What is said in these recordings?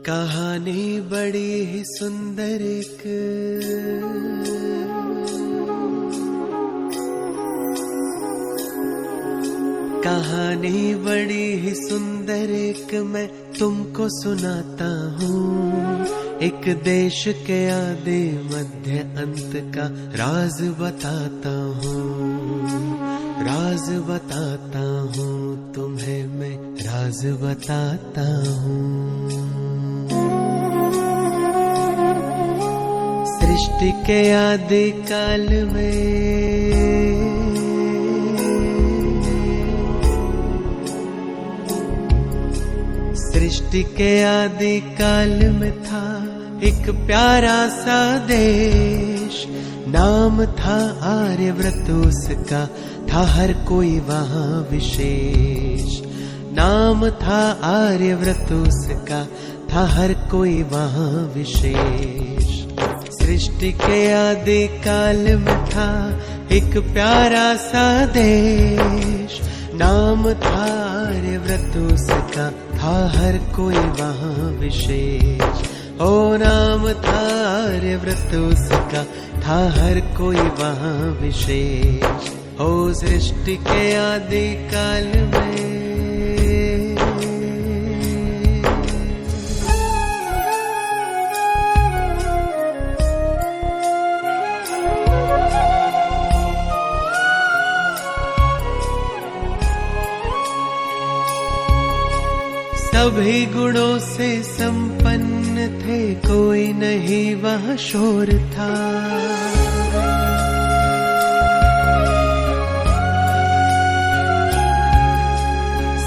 कहानी बड़ी ही सुंदर एक कहानी बड़ी ही सुंदर एक मैं तुमको सुनाता हूँ। एक देश के आदि मध्य अंत का राज बताता हूँ। राज बताता हूँ तुम्हें मैं राज बताता हूँ। सृष्टि के आदि काल में सृष्टि के आदि काल में था एक प्यारा सा देश। नाम था आर्यव्रत उसका, था हर कोई वहाँ विशेष। नाम था आर्यव्रत उसका, था हर कोई वहाँ विशेष। सृष्टि के आदि काल में था एक प्यारा सा देश। नाम था आर्यव्रत उसका, था हर कोई वहाँ विशेष। ओ नाम था आर्यव्रत उसका, था हर कोई वहाँ विशेष। ओ सृष्टि के आदि काल में सभी गुणों से संपन्न थे, कोई नहीं वहाँ शोर था।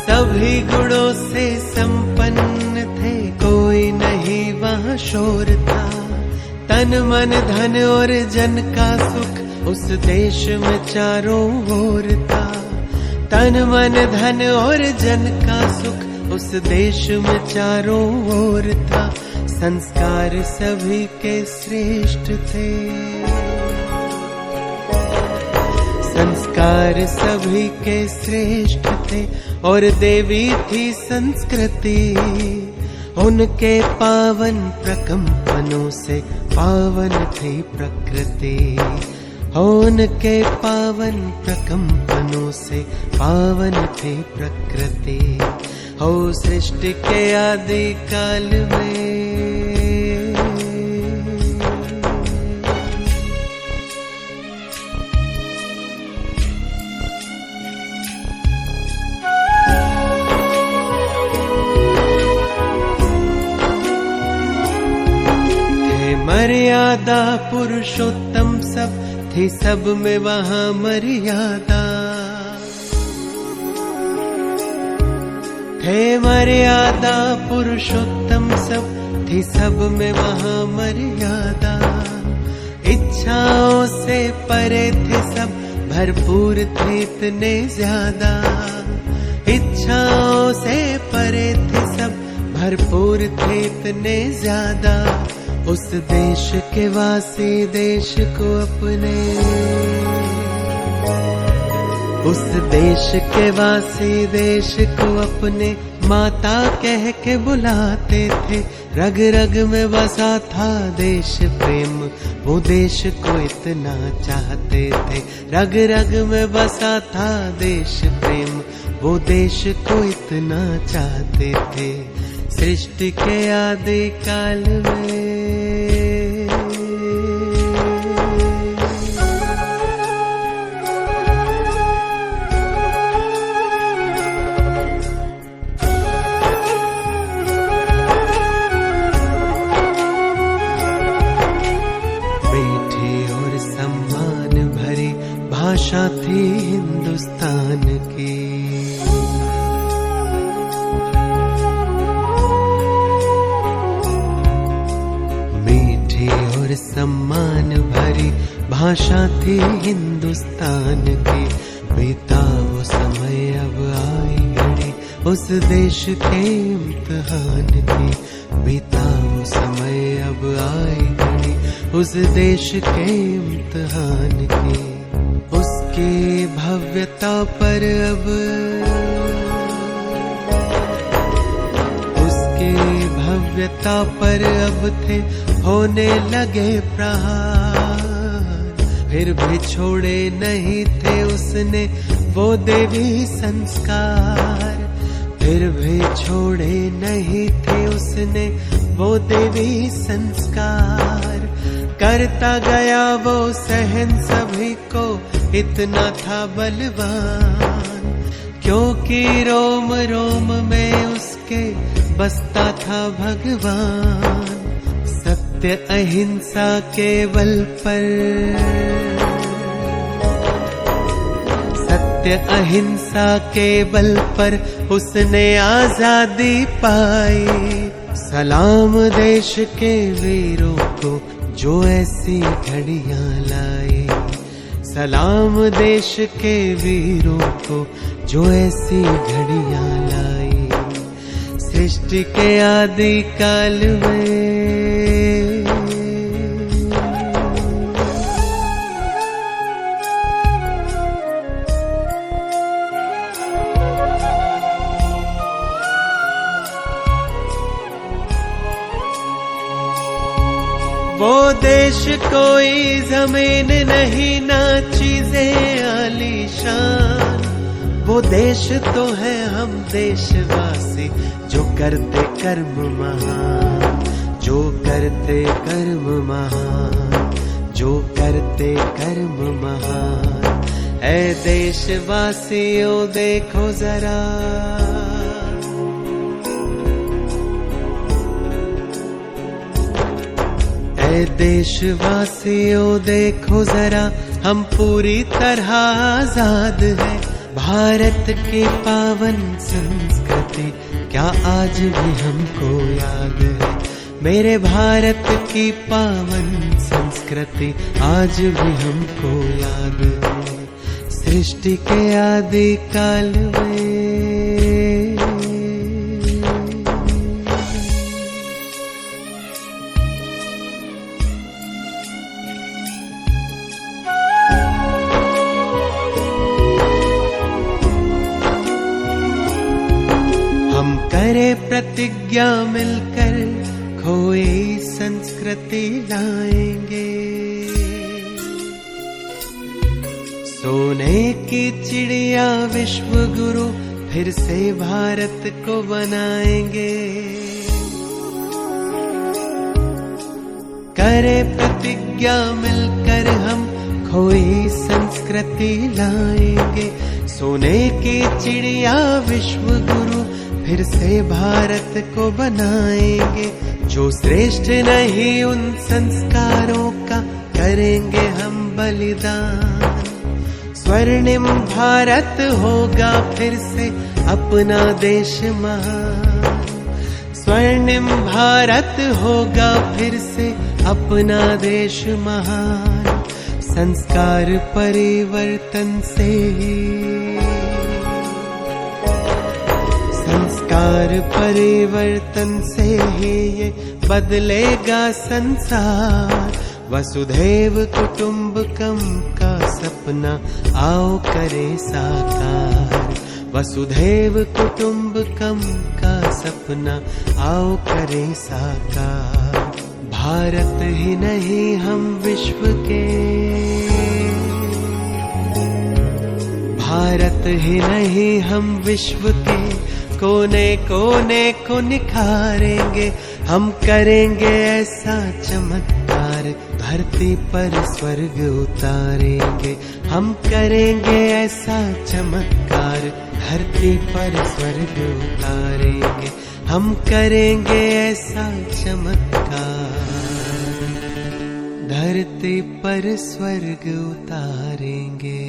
सभी गुणों से संपन्न थे, कोई नहीं वहाँ शोर था। तन मन धन और जन का सुख उस देश में चारों ओर था। तन मन धन और जन का सुख उस देश में चारों ओर था। संस्कार सभी के श्रेष्ठ थे। संस्कार सभी के श्रेष्ठ थे और देवी थी संस्कृति। उनके पावन प्रकंपनों से पावन थी प्रकृति। उनके पावन प्रकंपनों से पावन थी प्रकृति। हो सृष्टि के आदि काल में थे मर्यादा पुरुषोत्तम सब, थी सब में वहाँ मर्यादा। थे मर्यादा पुरुषोत्तम सब, थी सब में वहाँ मर्यादा। इच्छाओं से परे थे सब, भरपूर थे इतने ज्यादा। इच्छाओं से परे थे सब, भरपूर थे इतने ज्यादा। उस देश के वासी देश को अपने, उस देश के वासी देश को अपने माता कह के बुलाते थे। रग रग में बसा था देश प्रेम, वो देश को इतना चाहते थे। रग रग में बसा था देश प्रेम, वो देश को इतना चाहते थे। सृष्टि के आदि काल में भाषा थी हिंदुस्तान की। मीठी और सम्मान भरी भाषा थी हिंदुस्तान की। बीता वो समय अब आई घड़ी उस देश के इम्तिहान की। बीता वो समय अब आई घड़ी उस देश के इम्तिहान की। उसकी भव्यता पर अब उसकी भव्य दिव्यता पर अब थे होने लगे प्रहार। फिर भी छोड़े नहीं थे उसने वो देवी संस्कार। फिर भी छोड़े नहीं थे उसने वो देवी संस्कार। करता गया वो सहन सभी को, इतना था बलवान, क्योंकि रोम रोम में उसके बसता था भगवान। सत्य अहिंसा के बल पर, सत्य अहिंसा के बल पर उसने आजादी पाई। सलाम देश के वीरों को जो ऐसी घड़ियां लाए। सलाम देश के वीरों को जो ऐसी घड़ियां लाई। सृष्टि के आदि काल में वो देश कोई जमीन नहीं ना चीजें आलीशान। वो देश तो है हम देशवासी जो करते कर्म महान, जो करते कर्म महान, जो करते कर्म महान। ऐ देशवासियों देखो जरा, ऐ देशवासियों देखो जरा, हम पूरी तरह आजाद हैं। भारत की पावन संस्कृति क्या आज भी हमको याद है। मेरे भारत की पावन संस्कृति आज भी हमको याद है। सृष्टि के आदि काल में हम करे प्रतिज्ञा मिलकर खोई संस्कृति लाएंगे। सोने की चिड़िया विश्व गुरु फिर से भारत को बनाएंगे। करे प्रतिज्ञा मिलकर हम खोई संस्कृति लाएंगे। सोने की चिड़िया विश्व गुरु फिर से भारत को बनाएंगे। जो श्रेष्ठ नहीं उन संस्कारों का करेंगे हम बलिदान। स्वर्णिम भारत होगा फिर से अपना देश महान। स्वर्णिम भारत होगा फिर से अपना देश महान। संस्कार परिवर्तन से संस्कार परिवर्तन से ही ये बदलेगा संसार। वसुधैव कुटुंबकम का सपना आओ करे साकार। वसुधैव कुटुंबकम का सपना आओ करे साकार। भारत ही नहीं हम विश्व के, भारत ही नहीं हम विश्व के कोने कोने को निखारेंगे। हम करेंगे ऐसा चमत्कार, धरती पर स्वर्ग उतारेंगे। हम करेंगे ऐसा चमत्कार, धरती पर स्वर्ग उतारेंगे। हम करेंगे ऐसा चमत्कार, धरती पर स्वर्ग उतारेंगे।